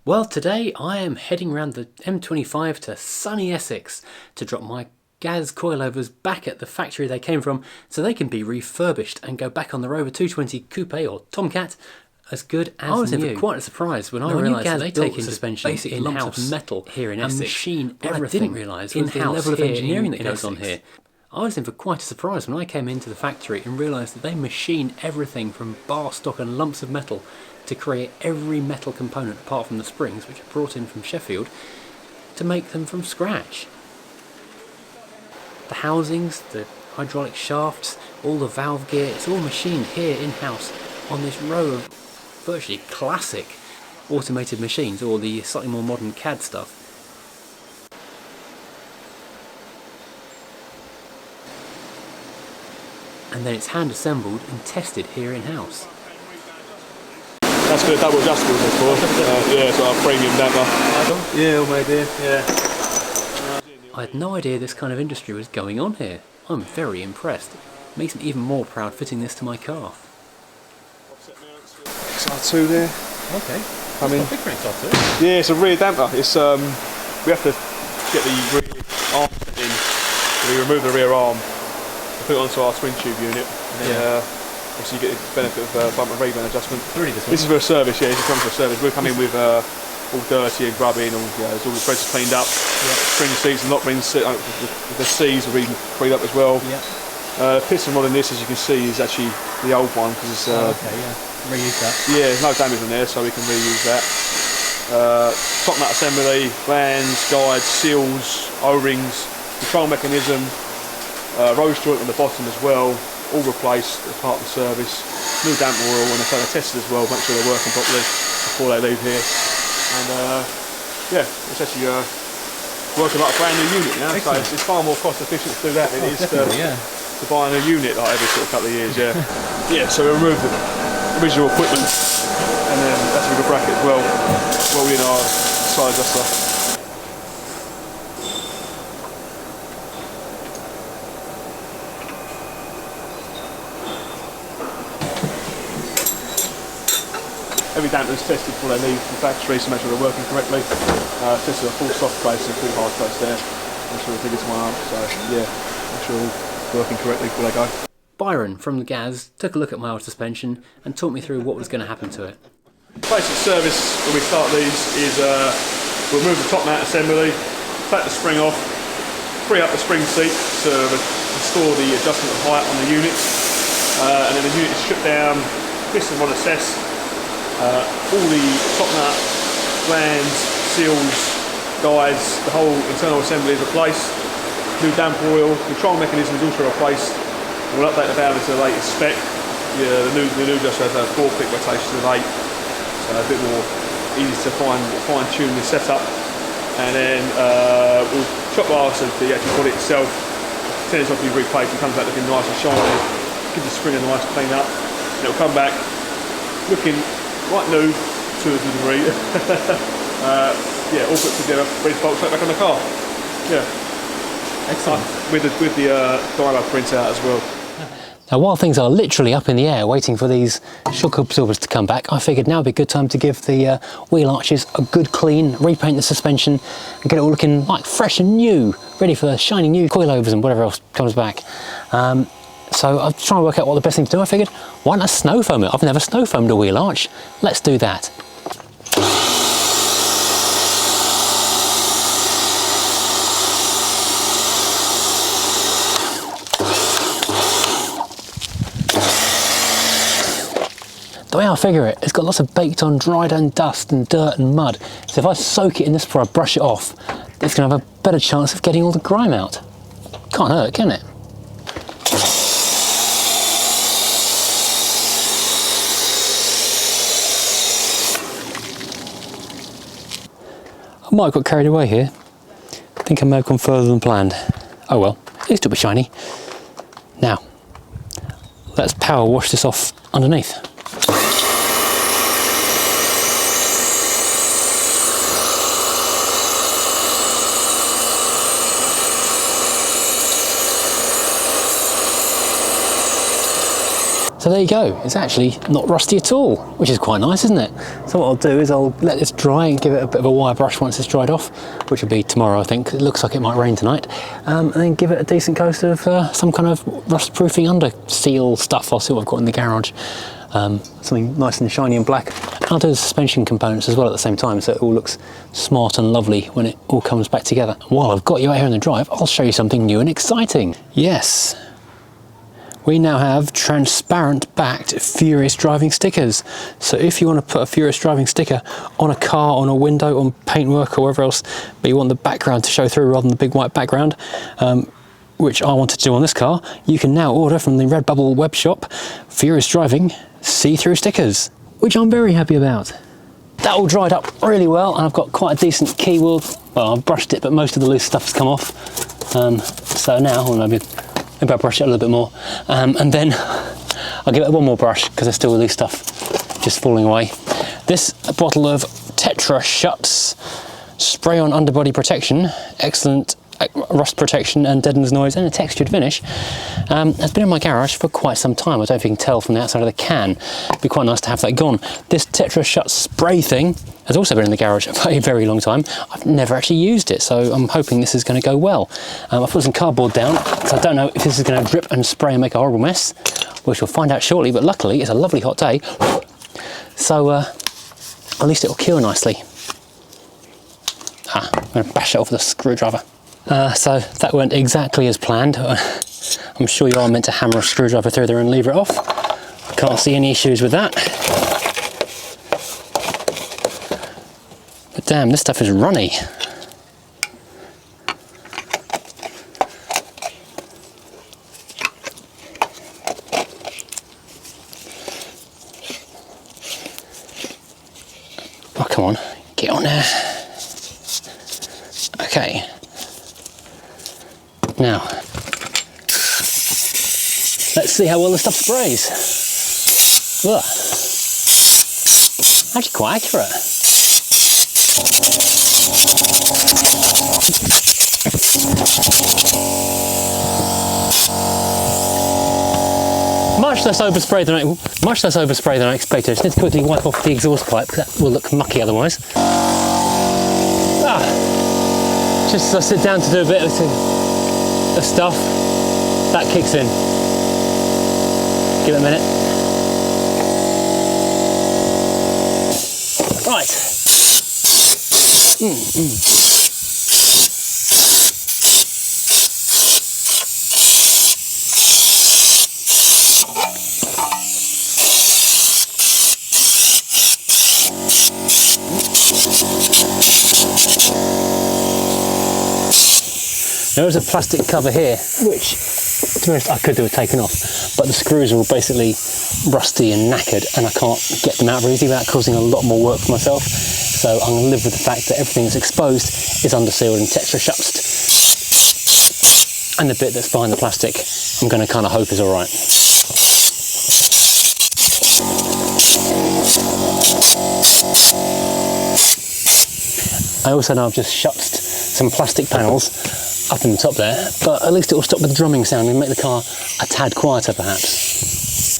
Well, today I am heading around the M25 to sunny Essex to drop my gas coilovers back at the factory they came from so they can be refurbished and go back on the Rover 220 Coupe or Tomcat as good as new. I was in for quite a surprise when I realised that they take in suspension basic lumps of metal here in Essex, machine everything. What I didn't realise was the level of engineering that goes on here. I was in for quite a surprise when I came into the factory and realised that they machine everything from bar stock and lumps of metal to create every metal component apart from the springs, which are brought in from Sheffield, to make them from scratch. The housings, the hydraulic shafts, all the valve gear, it's all machined here in-house on this row of virtually classic automated machines, or the slightly more modern CAD stuff. And then it's hand assembled and tested here in-house. That's for the double adjustable before. Yeah, so our premium damper. Yeah, all made here, yeah. I had no idea this kind of industry was going on here. I'm very impressed. It makes me even more proud fitting this to my car. XR2 there. Okay. I mean, big for XR2. Yeah, it's a rear damper. It's we have to get the rear arm set in. So we remove the rear arm, put it onto our twin tube unit, and then obviously you get the benefit of bump and rebound adjustment. This is for a service, yeah. This is coming for a service. We'll come in with all dirty and grubby, and all, there's all the threads cleaned up. Spring seats and lock rings, the C's will be cleaned up as well. Piston rod in this, as you can see, is actually the old one because it's. Reuse that. Yeah, there's no damage on there, so we can reuse that. Top nut assembly, glands, guides, seals, O-rings, control mechanism, rose joint on the bottom as well. All replaced as part of the service. New damper oil, and they're tested as well, make sure they're working properly before they leave here. And it's actually working like a brand new unit now. So it's far more cost efficient to do that than it is to buy a new unit like every sort of couple of years. So we removed the original equipment, and then that's a good bracket as well. Well in our side adjuster. Every damper is tested before they leave the factory to make sure they're working correctly. Tested a full soft place and full hard place there. Make sure the biggest one up, so make sure they're all working correctly before they go. Byron from the Gaz took a look at my old suspension and talked me through what was going to happen to it. Basic service when we start these is we'll remove the top mount assembly, take the spring off, free up the spring seat to restore the adjustment of height on the unit, and then the unit is stripped down, piston rod assessed. All the top nut, glands, seals, guides, the whole internal assembly is replaced. New damper oil, control mechanism is also replaced. We'll update the valve to the latest spec. The new just has a 4-click rotation of 8, so a bit more easy to fine tune the setup. And then we'll chop glass of the actual body itself. Tends to be replaced and comes back looking nice and shiny. Gives the spring a nice clean up. And it'll come back looking quite new to a degree. All put together, ready to bolt straight back on the car. Excellent. With the dial printout as well. Now, while things are literally up in the air waiting for these shock absorbers to come back, I figured now would be a good time to give the wheel arches a good clean, repaint the suspension and get it all looking like fresh and new, ready for shiny new coilovers and whatever else comes back. So I'm trying to work out what the best thing to do. I figured, why not snow foam it? I've never snow foamed a wheel arch. Let's do that. The way I figure it, it's got lots of baked on dried on dust and dirt and mud. So if I soak it in this before I brush it off, it's going to have a better chance of getting all the grime out. Can't hurt, can it? I might have got carried away here. I think I may have gone further than planned. Oh well, at least it'll be shiny. Now, let's power wash this off underneath. So there you go, it's actually not rusty at all, which is quite nice, isn't it? So what I'll do is I'll let this dry and give it a bit of a wire brush once it's dried off, which will be tomorrow I think. It looks like it might rain tonight. And then give it a decent coat of some kind of rust-proofing underseal stuff. I'll see what I've got in the garage. Something nice and shiny and black. I'll do the suspension components as well at the same time, so it all looks smart and lovely when it all comes back together. While I've got you out here in the drive, I'll show you something new and exciting. Yes, we now have transparent backed Furious driving stickers. So if you want to put a Furious driving sticker on a car, on a window, on paintwork or wherever else, but you want the background to show through rather than the big white background, which I wanted to do on this car, you can now order from the Redbubble web shop Furious driving see-through stickers, which I'm very happy about. That all dried up really well, and I've got quite a decent key wheel. Well, I've brushed it, but most of the loose stuff has come off. So now, well, maybe I'll brush it a little bit more, and then I'll give it one more brush because there's still loose stuff just falling away. This bottle of Tetra Shuts spray-on underbody protection, excellent rust protection and deadens noise and a textured finish, has been in my garage for quite some time. I don't know if you can tell from the outside of the can. It'd be quite nice to have that gone. This Tetra Shut spray thing has also been in the garage for a very long time. I've never actually used it, so I'm hoping this is going to go well. I've put some cardboard down, so I don't know if this is going to drip and spray and make a horrible mess, which we'll find out shortly, but luckily it's a lovely hot day, so at least it'll cure nicely. I'm going to bash it off with a screwdriver. So that went exactly as planned. I'm sure you are meant to hammer a screwdriver through there and lever it off. I can't see any issues with that. But damn, this stuff is runny. Oh, come on, get on there. Okay. Now, let's see how well the stuff sprays. Ugh. Actually quite accurate. Much less overspray than I expected. I just need to quickly wipe off the exhaust pipe because that will look mucky otherwise. Just as I sit down to do a bit of stuff, that kicks in. Give it a minute. Right. There is a plastic cover here, which, to be honest, I could do with taking off, but the screws are all basically rusty and knackered, and I can't get them out very easily without causing a lot more work for myself. So I'm going to live with the fact that everything that's exposed is undersealed and Tetra Shut, and the bit that's behind the plastic, I'm going to kind of hope is all right. I also know I've just shut some plastic panels up in the top there, but at least it will stop the drumming sound and make the car a tad quieter perhaps.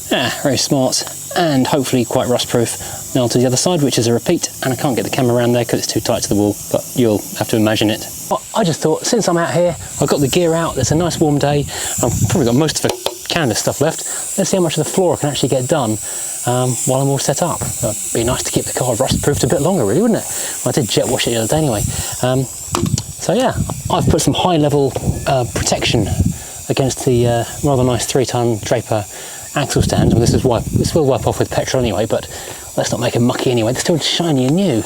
Yeah, very smart and hopefully quite rust proof. Now to the other side, which is a repeat, and I can't get the camera around there because it's too tight to the wall, but you'll have to imagine it. I just thought, since I'm out here, I've got the gear out, it's a nice warm day, I've probably got most of the canvas stuff left. Let's see how much of the floor I can actually get done while I'm all set up. It'd be nice to keep the car rust proofed a bit longer really, wouldn't it? Well, I did jet wash it the other day anyway. So yeah, I've put some high level protection against the rather nice 3-ton Draper axle stand. Well, this will wipe off with petrol anyway, but let's not make them mucky anyway. They're still shiny and new.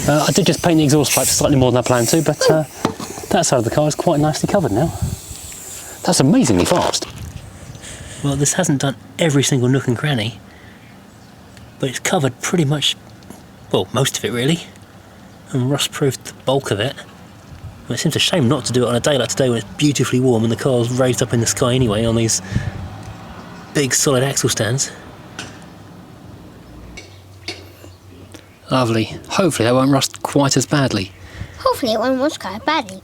I did just paint the exhaust pipe slightly more than I planned to, but that side of the car is quite nicely covered now. That's amazingly fast. Well, this hasn't done every single nook and cranny, but it's covered pretty much, well, most of it really, and rust-proofed the bulk of it. Well, it seems a shame not to do it on a day like today when it's beautifully warm and the car's raised up in the sky anyway on these big solid axle stands. Lovely. Hopefully that won't rust quite as badly. Hopefully it won't rust quite badly.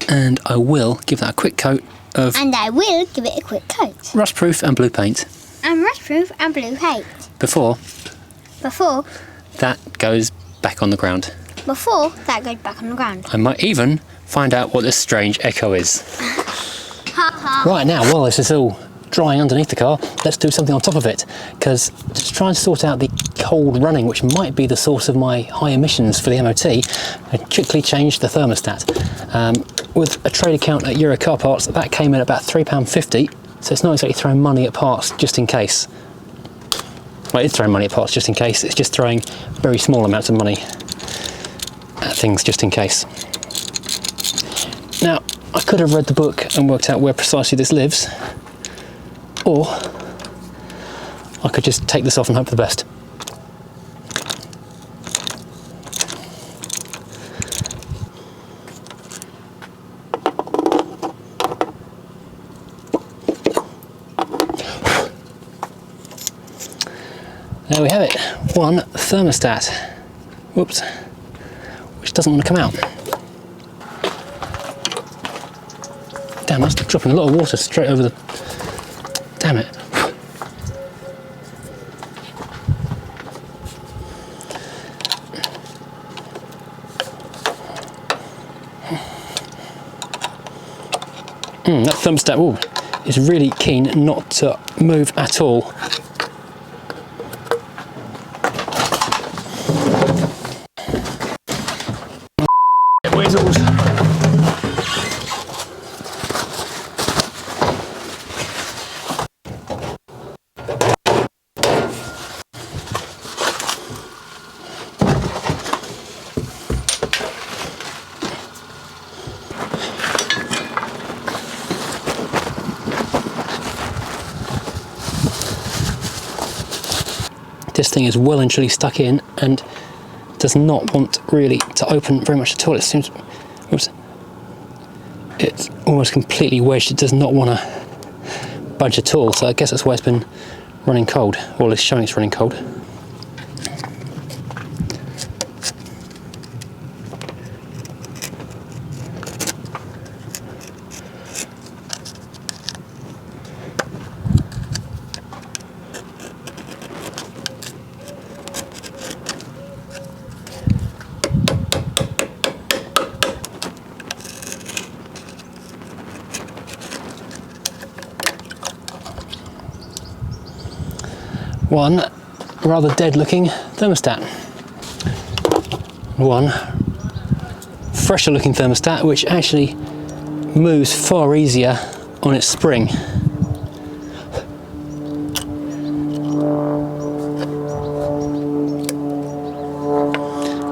And I will give that a quick coat of... And I will give it a quick coat. Rustproof and blue paint. And rustproof and blue paint. Before that goes back on the ground. Before that goes back on the ground. I might even find out what this strange echo is. Ha ha. Right now, while this is all drying underneath the car, let's do something on top of it, because to try and sort out the cold running, which might be the source of my high emissions for the MOT, I quickly changed the thermostat. With a trade account at Euro Car Parts, that came in at about £3.50, so it's not exactly throwing money at parts just in case. Well, it's throwing money at parts just in case, it's just throwing very small amounts of money at things just in case. Now, I could have read the book and worked out where precisely this lives, or I could just take this off and hope for the best. There we have it, one thermostat. Whoops, which doesn't want to come out. Damn, that's dropping a lot of water straight over the... Damn it. That thermostat is really keen not to move at all. Weasels. This thing is well and truly stuck in and does not want really to open very much at all. It seems, whoops, it's almost completely wedged. It does not want to budge at all, so I guess that's why it's been running cold, or it's showing it's running cold. One rather dead looking thermostat. One fresher looking thermostat which actually moves far easier on its spring.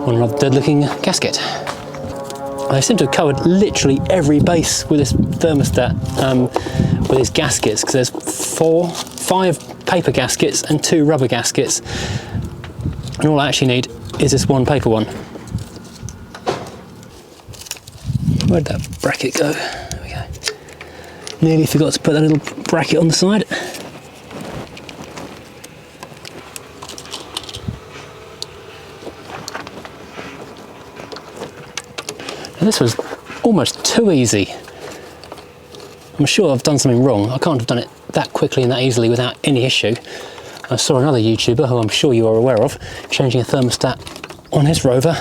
One rather dead looking gasket. I seem to have covered literally every base with this thermostat, with its gaskets, because there's 5 paper gaskets and 2 rubber gaskets, and all I actually need is this one paper one. Where'd that bracket go? There we go. Nearly forgot to put that little bracket on the side. And this was almost too easy. I'm sure I've done something wrong. I can't have done it that quickly and that easily without any issue. I saw another YouTuber, who I'm sure you are aware of, changing a thermostat on his Rover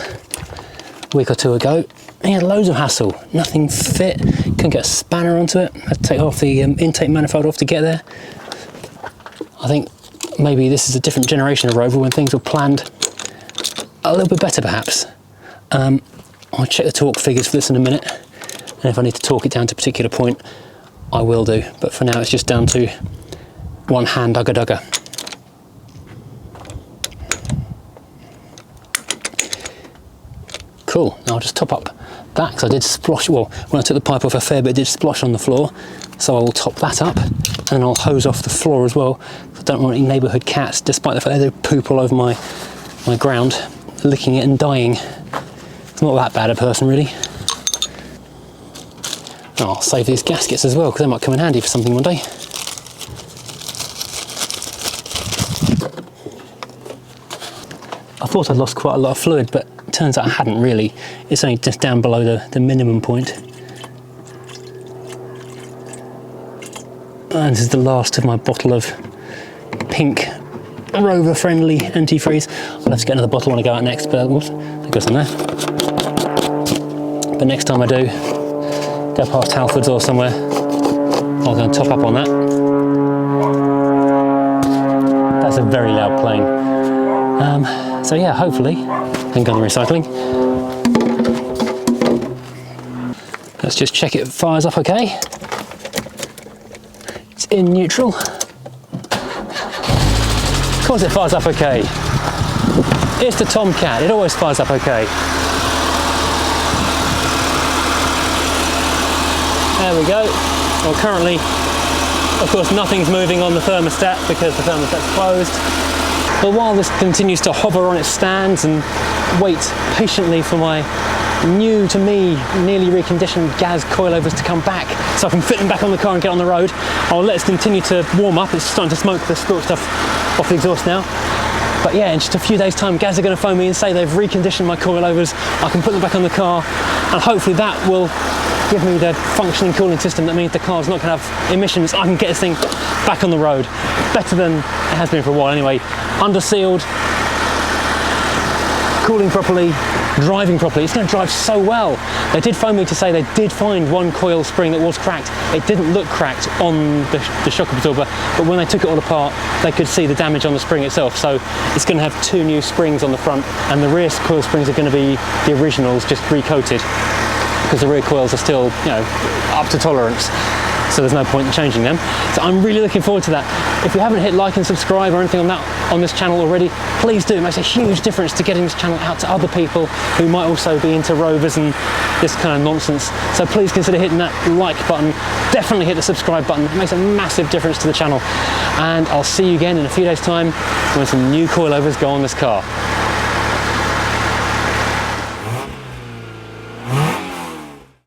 a week or 2 ago. He had loads of hassle. Nothing fit, couldn't get a spanner onto it. Had to take off the intake manifold off to get there. I think maybe this is a different generation of Rover when things were planned a little bit better perhaps. I'll check the torque figures for this in a minute, and if I need to torque it down to a particular point, I will do, but for now it's just down to one hand ugga-dugga. Cool, now I'll just top up that, because I did splosh, well, when I took the pipe off a fair bit, it did splosh on the floor, so I will top that up, and then I'll hose off the floor as well. I don't want any neighbourhood cats, despite the fact they poop all over my ground, licking it and dying. not that bad a person really. Oh, I'll save these gaskets as well because they might come in handy for something one day. I thought I'd lost quite a lot of fluid, but it turns out I hadn't really. It's only just down below the minimum point. And this is the last of my bottle of pink Rover friendly antifreeze. I'll have to get another bottle when I go out next, but whoops, there goes some there. But next time I do go past Halfords or somewhere, I'll go and top up on that. That's a very loud plane. So yeah, hopefully, I can go on the recycling. Let's just check it fires up okay. It's in neutral. Of course it fires up okay. It's the Tomcat, it always fires up okay. There we go. Well, currently, of course, nothing's moving on the thermostat because the thermostat's closed. But while this continues to hover on its stands and wait patiently for my new to me, nearly reconditioned gas coilovers to come back so I can fit them back on the car and get on the road, I'll let it continue to warm up. It's starting to smoke the spilt stuff off the exhaust now. But yeah, in just a few days' time, Gaz are going to phone me and say they've reconditioned my coilovers. I can put them back on the car, and hopefully that will give me the functioning cooling system that means the car's not going to have emissions. I can get this thing back on the road. Better than it has been for a while anyway. Undersealed, cooling properly, driving properly. It's going to drive so well. They did phone me to say they did find one coil spring that was cracked. It didn't look cracked on the shock absorber, but when they took it all apart, they could see the damage on the spring itself. So it's going to have 2 new springs on the front, and the rear coil springs are going to be the originals, just recoated, because the rear coils are still, you know, up to tolerance. So there's no point in changing them. So I'm really looking forward to that. If you haven't hit like and subscribe or anything on this channel already, please do. It makes a huge difference to getting this channel out to other people who might also be into Rovers and this kind of nonsense. So please consider hitting that like button. Definitely hit the subscribe button. It makes a massive difference to the channel. And I'll see you again in a few days' time when some new coilovers go on this car.